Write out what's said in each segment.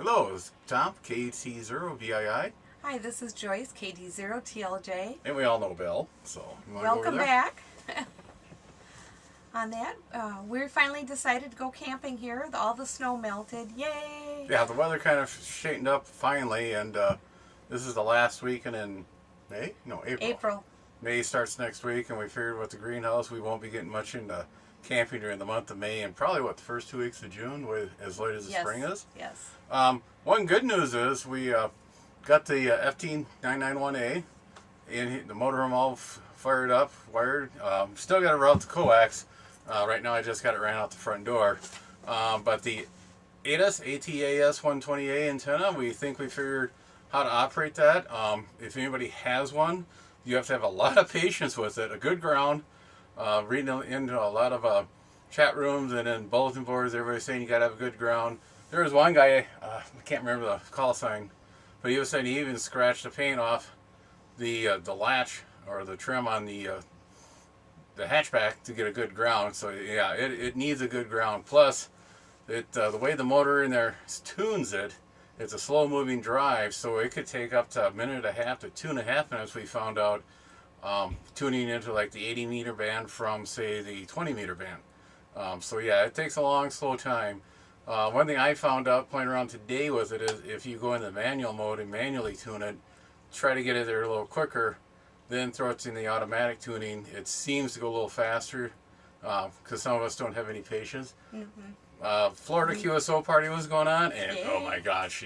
Hello, it's Tom, KT0VII. Hi, this is Joyce, KD0TLJ. And we all know Bill, so you want to go over Welcome there? back. On that, we finally decided to go camping here. All the snow melted. Yay! Yeah, the weather kind of straightened up finally, and this is the last weekend in May? No, April. April. May starts next week, and we figured with the greenhouse we won't be getting much into camping during the month of May, and probably, the first 2 weeks of June, as late as the spring is? Yes. One good news is we got the FT991A, and the motorhome all fired up, wired. Still got to route the coax. Right now I just got it ran out the front door. But the ATAS 120A antenna, we think we figured how to operate that. If anybody has one, you have to have a lot of patience with it. A good ground. Reading into a lot of chat rooms and then bulletin boards, everybody's saying you got to have a good ground. There was one guy, I can't remember the call sign, but he was saying he even scratched the paint off the latch or the trim on the hatchback to get a good ground. So yeah, it needs a good ground. Plus, the way the motor in there tunes it, it's a slow moving drive, so it could take up to 1.5 minutes to 2.5 minutes. We found out tuning into like the 80 meter band from say the 20 meter band. So yeah, it takes a long, slow time. One thing I found out playing around today with it is if you go into manual mode and manually tune it, try to get it there a little quicker, then throw it in the automatic tuning. It seems to go a little faster because some of us don't have any patience. Mm-hmm. Florida QSO party was going on, and oh my gosh,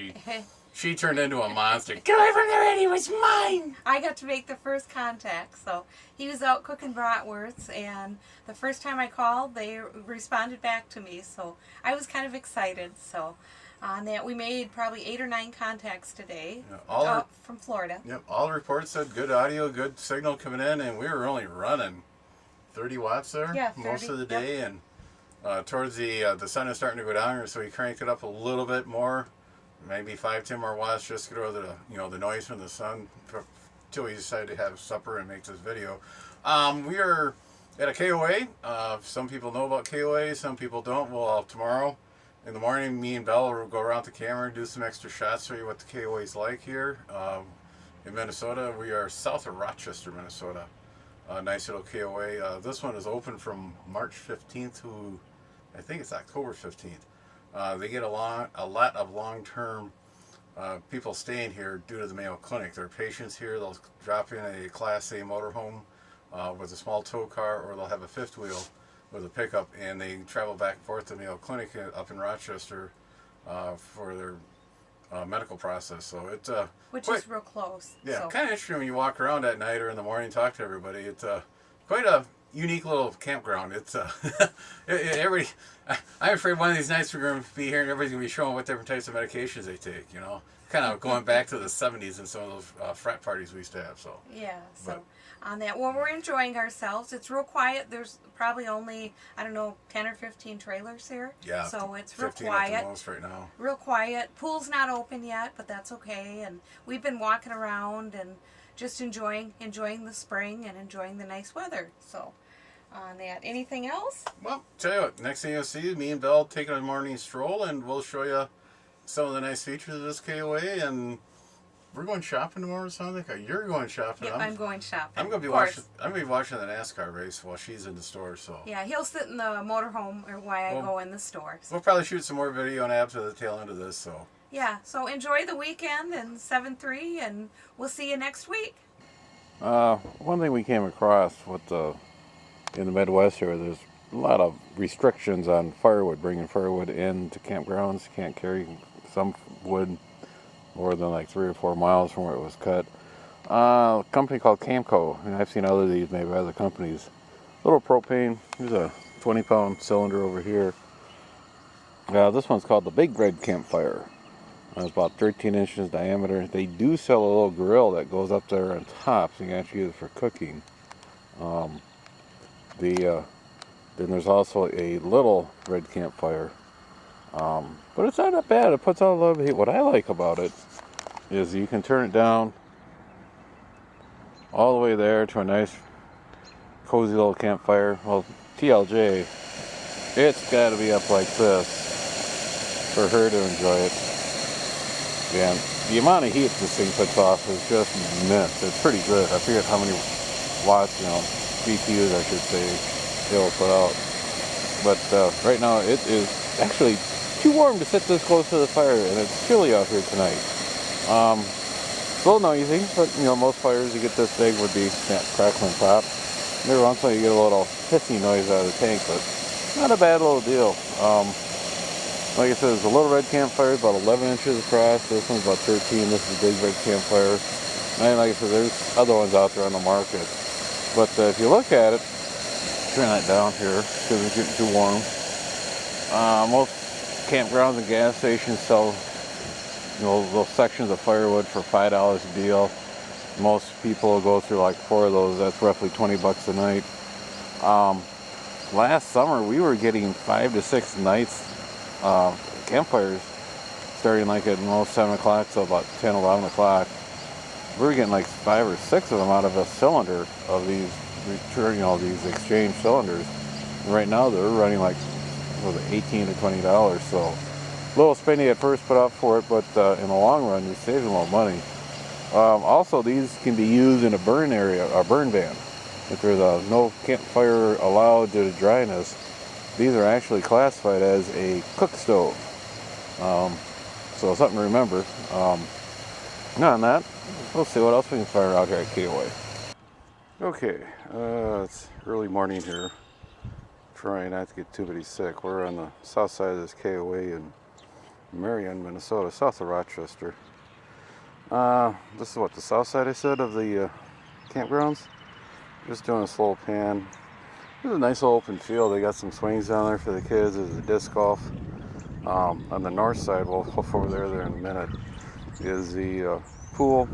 she turned into a monster. Get away from the radio, it's mine! I got to make the first contact. So he was out cooking bratwursts, and the first time I called, they responded back to me. So I was kind of excited. So on that, we made probably 8 or 9 contacts today from Florida. Yep, all the reports said good audio, good signal coming in, and we were only running 30 watts there most of the day. Yep. And towards the sun is starting to go down, so we cranked it up a little bit more. Maybe 5-10 more watts just to get over the noise from the sun until we decided to have supper and make this video. We are at a KOA. Some people know about KOA, some people don't. Well, tomorrow in the morning, me and Bella will go around the camera and do some extra shots, show you what the KOA is like here in Minnesota. We are south of Rochester, Minnesota. Nice little KOA. This one is open from March 15th to I think it's October 15th. They get a lot of long-term people staying here due to the Mayo Clinic. They're patients here. They'll drop in a Class A motorhome with a small tow car, or they'll have a fifth wheel with a pickup, and they travel back and forth to Mayo Clinic up in Rochester for their medical process. So it's which is real close. Yeah, so. Kind of interesting when you walk around at night or in the morning and talk to everybody. It's quite a unique little campground. It's I'm afraid one of these nights we're going to be here and everybody's going to be showing what different types of medications they take, kind of going back to the 70s and some of those frat parties we used to have. So yeah, so on that, well, we're enjoying ourselves. It's real quiet. There's probably only 10 or 15 trailers here. Yeah, so it's real 15 quiet. at the most right now. Real quiet. Pool's not open yet, but that's okay. And we've been walking around and just enjoying the spring and enjoying the nice weather. So on that, anything else? Well, tell you what, next thing you'll see is me and Belle taking a morning stroll, and we'll show you some of the nice features of this KOA. And we're going shopping tomorrow. It sounds like you're going shopping. Yep, I'm going shopping. I'm going to be watching. I'm going to be watching the NASCAR race while she's in the store. So yeah, he'll sit in the motorhome while I go in the store. So. We'll probably shoot some more video and add to the tail end of this. So yeah, so enjoy the weekend and 7-3, and we'll see you next week. One thing we came across with in the Midwest here, there's a lot of restrictions on firewood, bringing firewood into campgrounds. You can't carry some wood more than like 3 or 4 miles from where it was cut. A company called Camco, and I've seen other these made by other companies. Little propane. Here's a 20-pound cylinder over here. This one's called the Big Red Campfire. It's about 13 inches diameter. They do sell a little grill that goes up there on top, so you can actually use it for cooking. Then there's also a little red campfire, but it's not that bad. It puts out a lot of heat. What I like about it is you can turn it down all the way there to a nice cozy little campfire. Well, TLJ, it's got to be up like this for her to enjoy it. And the amount of heat this thing puts off is just immense. It's pretty good. I forget how many watts, BTUs I should say, it'll put out. But right now it is actually too warm to sit this close to the fire, and it's chilly out here tonight. It's a little noisy, but most fires you get this big would be snap, crackle, and pop. Every once in a while you get a little hissing noise out of the tank, but not a bad little deal. Like I said, it's a little red campfire, about 11 inches across. This one's about 13. This is a big red campfire. And like I said, there's other ones out there on the market. But if you look at it, turn that down here because it's getting too warm. Most campgrounds and gas stations sell those sections of firewood for $5 a deal. Most people will go through like 4 of those. That's roughly 20 bucks a night. Last summer we were getting 5 to 6 nights campfires starting like at 7 o'clock till about 10, 11 o'clock. We were getting like 5 or 6 of them out of a cylinder of these these exchange cylinders. And right now they're running like $18 to $20, so a little spendy at first put out for it, but in the long run you're saving a little money. Also, these can be used in a burn area, a burn ban. If there's no campfire allowed due to dryness, these are actually classified as a cook stove. So something to remember. On that, we'll see what else we can fire out here at KOA. Okay, it's early morning here. Trying not to get too many sick. We're on the south side of this KOA in Marion, Minnesota, south of Rochester. This is the south side I said of the campgrounds. Just doing a slow pan. There's a nice little open field. They got some swings down there for the kids. There's a disc golf. On the north side, we'll hoof over there in a minute, is the pool,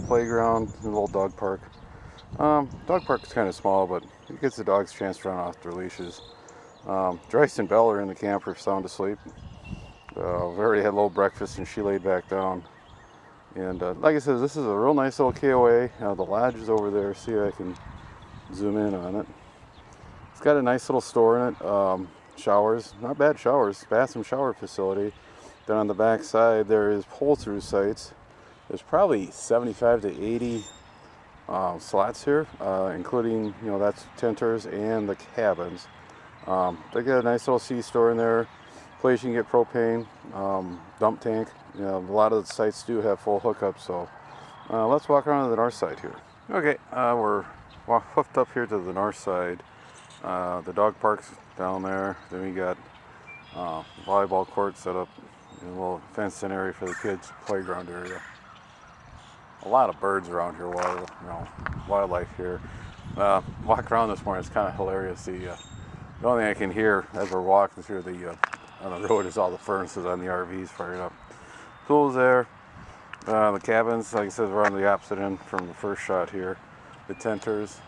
playground, and a little dog park. Dog park is kind of small, but it gives the dogs a chance to run off their leashes. Joyce and Belle are in the camper sound asleep. We already had a little breakfast and she laid back down. And like I said, this is a real nice little KOA. The lodge is over there. See if I can zoom in on it. It's got a nice little store in it. Showers, not bad showers, bath and shower facility. Then on the back side there is pull-through sites. There's probably 75 to 80 slots here, including that's tenters and the cabins. They got a nice little C-store in there. Place you can get propane, dump tank. A lot of the sites do have full hookups. So let's walk around to the north side here. Okay, we're hooked up here to the north side. The dog park's down there. Then we got volleyball court set up in a little fenced-in area for the kids' playground area. A lot of birds around here, wildlife here. Walking around this morning, it's kind of hilarious. The only thing I can hear as we're walking through on the road is all the furnaces on the RVs firing up. Pool's there. The cabins, like I said, we're on the opposite end from the first shot here. The tenters.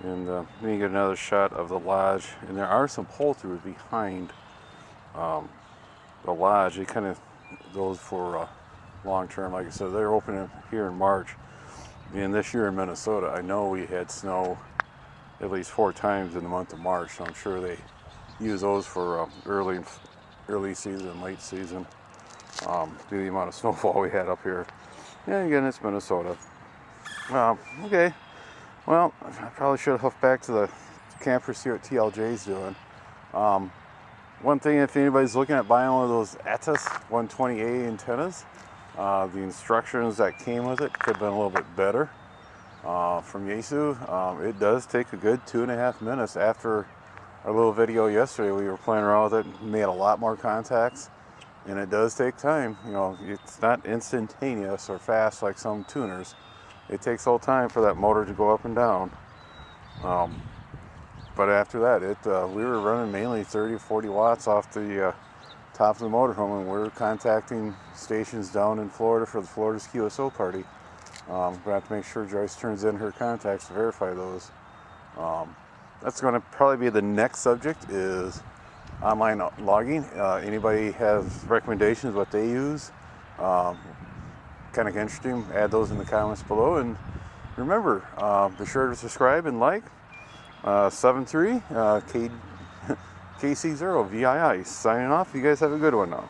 And then you get another shot of the lodge. And there are some pull-throughs behind the lodge. It kind of goes for long term. Like I said, they're opening here in March. And this year in Minnesota, I know we had snow at least 4 times in the month of March. So I'm sure they use those for early season, late season, due to the amount of snowfall we had up here. And again, it's Minnesota. Okay. Well, I probably should have hooked back to the camper, see what TLJ's doing. One thing, if anybody's looking at buying one of those ATIS 120A antennas, the instructions that came with it could have been a little bit better. From Yaesu, it does take a good 2.5 minutes. After our little video yesterday, we were playing around with it and made a lot more contacts, and it does take time. It's not instantaneous or fast like some tuners. It takes a little time for that motor to go up and down. But after that, we were running mainly 30 or 40 watts off the top of the motorhome, and we're contacting stations down in Florida for the Florida's QSO party. We have to make sure Joyce turns in her contacts to verify those. That's going to probably be the next subject, is online logging. Anybody has recommendations what they use? Kind of interesting. Add those in the comments below, and remember, be sure to subscribe and like. 73 KC0 VII signing off. You guys have a good one now.